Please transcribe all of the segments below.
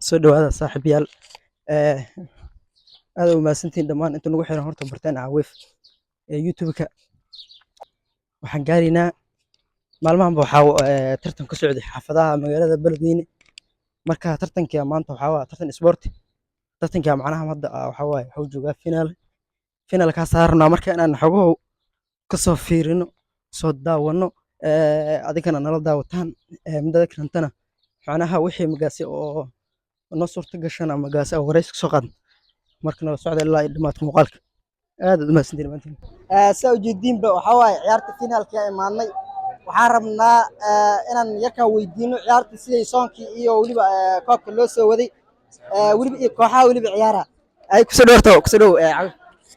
soo dhawaada saaxiibayaal ee aad u mahadsantihiin dhammaan inta nagu xiran horta bartaan Cawif ee YouTube-ka waxaan gaaraynaa maalmahan waxaa tartan ka socday xaafadaha magaalada Beledweyne marka tartanka maanta waxaa tartan sport tartanka macnaha hadda waxaa joogaa final ka saarnaa marka inaan xogo ka soo fiirino soo daawano adigana nala daawataan midda kalentana macnaha wixii magaasi oo noo suurta gashan ama magaasi oo wareysi soo qaad marka nala socda ilaa dhamaadka muuqaalka aad u mahadsantihiin maanta saa ujeediinba waxaa waaye ciyaarta finaalka ay imaanay waxaan rabnaa inaan yarka weydiino ciyaarta sidii soonkii iyo waliba koobka loo soo waday waliba iyo kooxaha waliba ciyaara ay ku soo dhawarto ku soo dhaw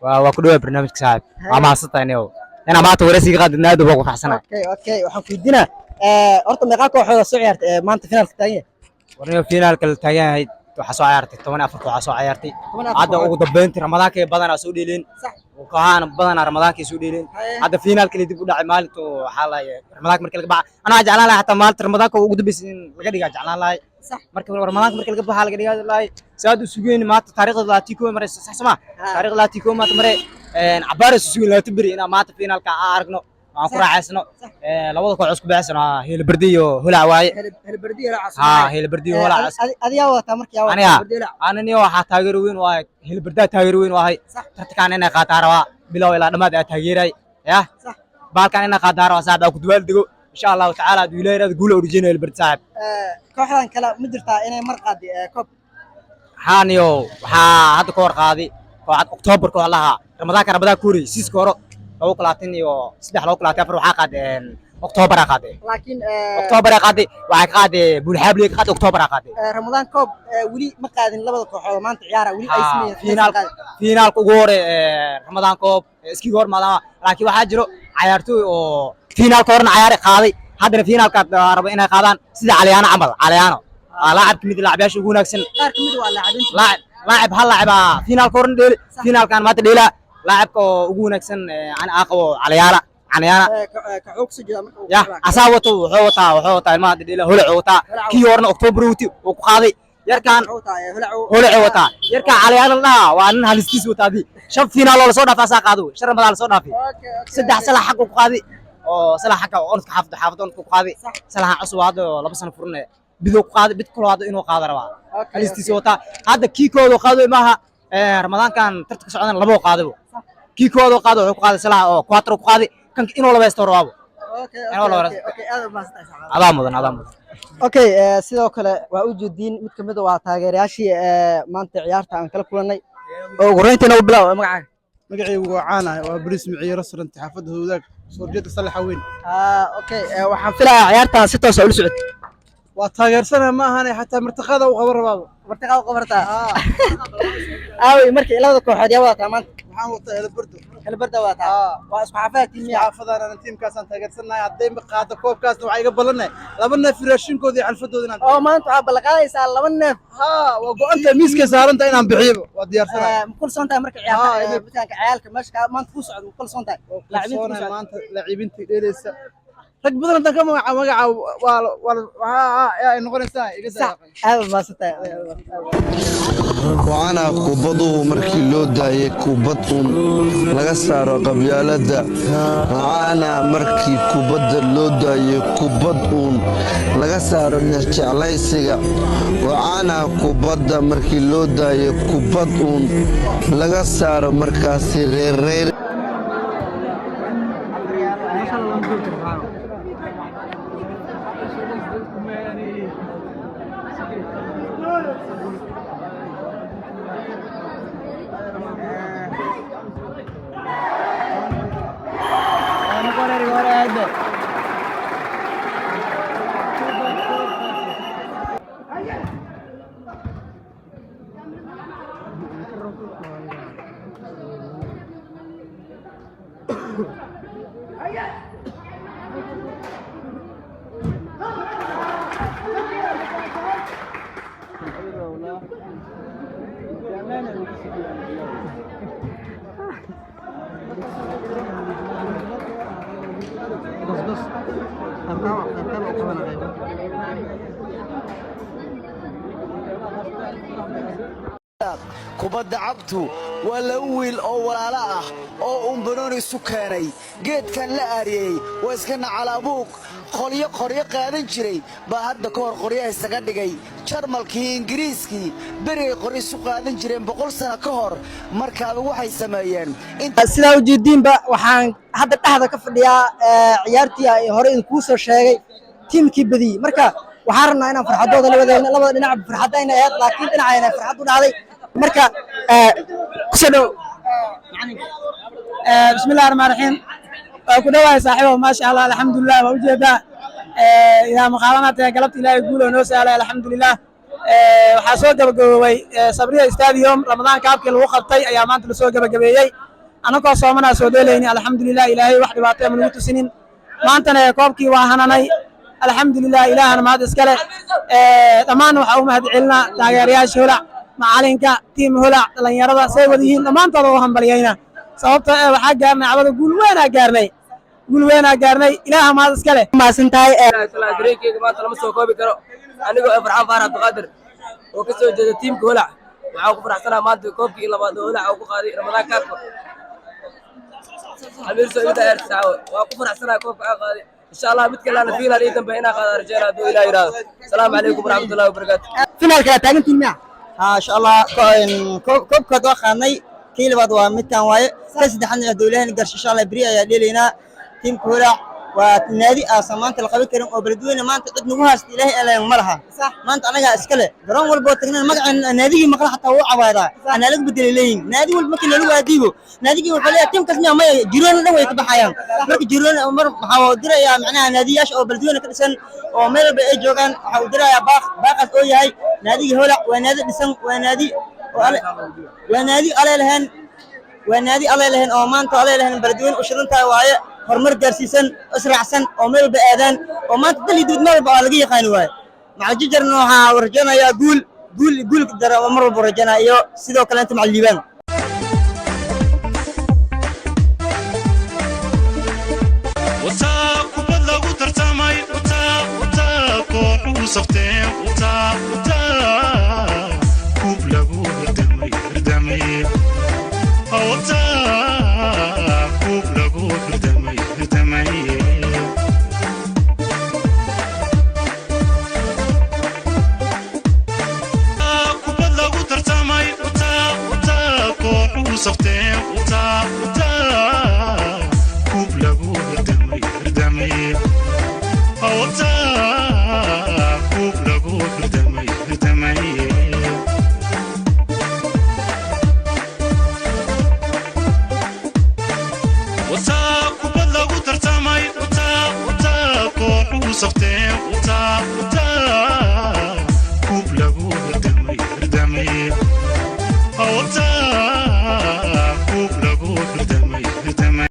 waa ku dhawaad barnaamijka saaxiib waa mahadsantahay أنا ما أعطي ورثي قاعد نادي بوقف حسنا. أوكي وحكيدنا أرتم يقاك وحول السعيرت ما أنت فينال الثانية. ورني فينال الثانية هي حصو عيارتي طبعا أفرق حصو عيارتي. هذا هو ضبنت رمضان كي بدنا سعودي لين. صح. وكهان بدنا رمضان كي سعودي لين. هذا فينال كلي تقول عمال تو حالا رمضان مركل قبع. أنا أجعلنا له حتى مال رمضان كو وجود بس لقدي أجعلنا له. صح. مركل رمضان مركل قبع حالا قدي له. سادو سجين ما تاريخ لاتيكو مرة صح سما. تاريخ لاتيكو ما تمرة. عبارة سجين لا تبري أنا ما تفينال كأرقنا. ما كرة عسنا لو ذكر عسك بعسنا هي البردية هلا عواي هي البردية لا عسنا هي البردية هلا عسنا هذه يا تمرك يا أنا نيو حتاجروين واي هي البردية تاجروين واي ترتكان أنا قطاروا بلا ولا ما ده تاجيري يا صح بالكان أنا قطاروا صعب أو كدوال دقو إن شاء الله تعالى دويلة تقول أوريجينال البرد صعب كوحدان كلا مدرتا إني مرقادي كوب هانيو هذا كور قاضي قاعد أكتوبر كلها رمضان كوري سيس كورو لو كلاتين يو سدح لو كلاتين فرو حقد أكتوبر قادي لكن أكتوبر قادي وعقادي بولحبلي قاد أكتوبر قادي رمضان كوب ولي مقادين لبض كوحة ما أنت عيارة ولي أي سمية فينال كوغور رمضان كوب اسكي غور مالا لكن واحد جرو عيارتو أو فينال كورن عيار قاضي هذا فينال كات ربنا قادان سيد عليانا عمل عليانا لاعب كميد لاعب ياش يقول نفسن كميد ولا لاعب هلا فينال كورن ديل فينال كان ما تديلا لاعبك ugu wanaagsan aan aqabo caliyaana ka sujada markuu ya asawato wuxuu wataa ilmaha dhidila holac wataa kii horna October wuxuu ku qaaday yarkan holac wataa yarkan caliyaana la waa nin halistiis wataadi shan finaal oo la soo dhaafay qaado shan Ramadan la soo dhaafay saddex salax xaq ku qaaday oo salax xaq oo onka xaafadon ku qaaday salax cusub hada laba sano furne bido ku qaaday bid kale hada inuu qaado rabaa halistiis wataa hada kii koodo qaaday maaha Ramadan kan tartanka socdaan labo qaadabo kii koodo qaado wuxuu qaaday salax oo 4 ku qaaday kan inuu laba isto raabo aad okay sidoo kale waa u jeedin mid kamid ah taageerayaashii maanta ciyaarta aan kala kulanay oo goreyntina u bilaw magacaygu waa caanahay waa bariis miciyo restaurant xaafadda hawdaag soo jeeda salax weyn okay waxaan filayaa ciyaarta si toos ah u socod waa taageersana ma ahan xataa martaqada u qaban rabaabo martaqada u qabarta aawi markii ilaa kooxood yaa wada maanta waxaan wataa elbardo wata waa isku xaafada tiimiya xaafadana tiimkaas aan taageersanahay haday ma qaado koobkaasna waxa iga balanay laba neef raashinkooda iyo xalfadooda inaan oo maanta waxa balaqaadaysaa laba neef waa go'anta miiska saaranta inaan bixiyo waa diyaarsanahay kul soonta markii ciyaarta bitaanka ciyaalka meesha maanta ku socdo kul soonta laacibiinta maanta laacibiinta dheelaysa rag badan inta ka magaca ay noqonaysaa iga وأنا كوبادو مركي لودا يكوبادون لغسارو قبيالدا وأنا مركي كوباد لودا يكوبادون لغسارو نجعليسيغا وأنا كوبادا مركي لودا يكوبادون لغسارو مركاسي غير kubadda cagtu waa laba wiil oo walaalo ah oo umbanooni isu keenay geedkan la aariyey waa iska nacalaabuuq qoryo qaadan jiray baa hadda ka hor qoryaha isaga dhigay jarmalkii ingiriiskii berigay qoryo isu qaadan jireen 100 sano ka hor markaaba waxay sameeyeen sidaa ujeediinba waxaan hadda dhexda ka fadhiyaa ciyaartii ay hore idinkuu soo sheegay tiimkii badiyey marka waxaan rabnaa inaan farxadooda la wadaagno labada dhinac farxadda inay ahayd laakiin dhinacayna farxad u dhacday marka kusoo dhow bismillahi rahmaani rahiim ku dhawaay saaxiibo maasha allah alxamdulilah waa ujeedaa idaa maqaadanata galabta ilaahay guulo noo saalay alxamdulilah waxaa soo gabagaboobay sabriya stadium ramadaan kaabkii lagu qabtay ayaa maanta lasoo gabagabeeyey annagoo soomanaa soo dheelayni alxamdulilah ilaahay wax dhibaato ma nagu tusinin maantana koobkii waa hananay alxamdulilah ilaahana mahad iskale dhammaan waxaa u mahad celinaa taageerayaasha holac macalinka tiim holac dhalinyarada say wada yihiin dhammaantooda u hambalyayna sababta waxaa gaarnay cabada guul weynaa gaarnay ilaaha mahad iskale maasan tahay dareenkeyga maanta lama soo koobi karo anigoo farxaan faarax abdiqaadir oo ka soo jeeda tiimka holac waxaan ku faraxsanaa maanta koobkii labaad oo holac oo ku qaaday ramadaan kaabka amiir saciid aar saawo waa ku faraxsanaa koobka aan qaaday insha allah mid kale aan fiilan ii dambe inaan qaado rajayna hadduu ilaah yiraahdo asalaamu calaykum waraxmatullahi wabarakaatu finaalka taagantiin miya ها شاء الله كوب كدوا خاني كيل بعد ومتان واي كسد حنا دولين قرش إن شاء الله بريء يا ديلنا تيم كورة ونادي أسمان تلقى كريم وبردوين ما أنت قد نجوها استلاه إلى مرها ما أنت أنا جا إسكله درام والبوتين المقع نادي مقع حتى هو عبارة أنا لك بدليلين نادي والمكان اللي هو أديبه نادي والفليه تيم كسني ما جيران ده ويتبع حيان مرك جيران عمر حاودرة يا معناها نادي أو بردوين كرسن ومر بأجوكان حاودرة يا باقة أوي هاي نادي هولا ونادي بسم ونادي على لهن أو ما أنت على لهن بردوين وشرنتها وعي هرمر جرسيسن أسرع سن أو مر بأذان وما تدلي دود مر بعلاقي خانواي مع جيجر نوها ورجنا يا قول قدر ومر برجنا يا سيدو كلامت مع الليبان وتاك وبلغ وترتمي وتاك وصفتين وتاك وبلغ وردمي وتاك وبلغ وردمي وبلغ وترتمي وتاك وصفتين وتاك وبلغ وردمي صفتين وتا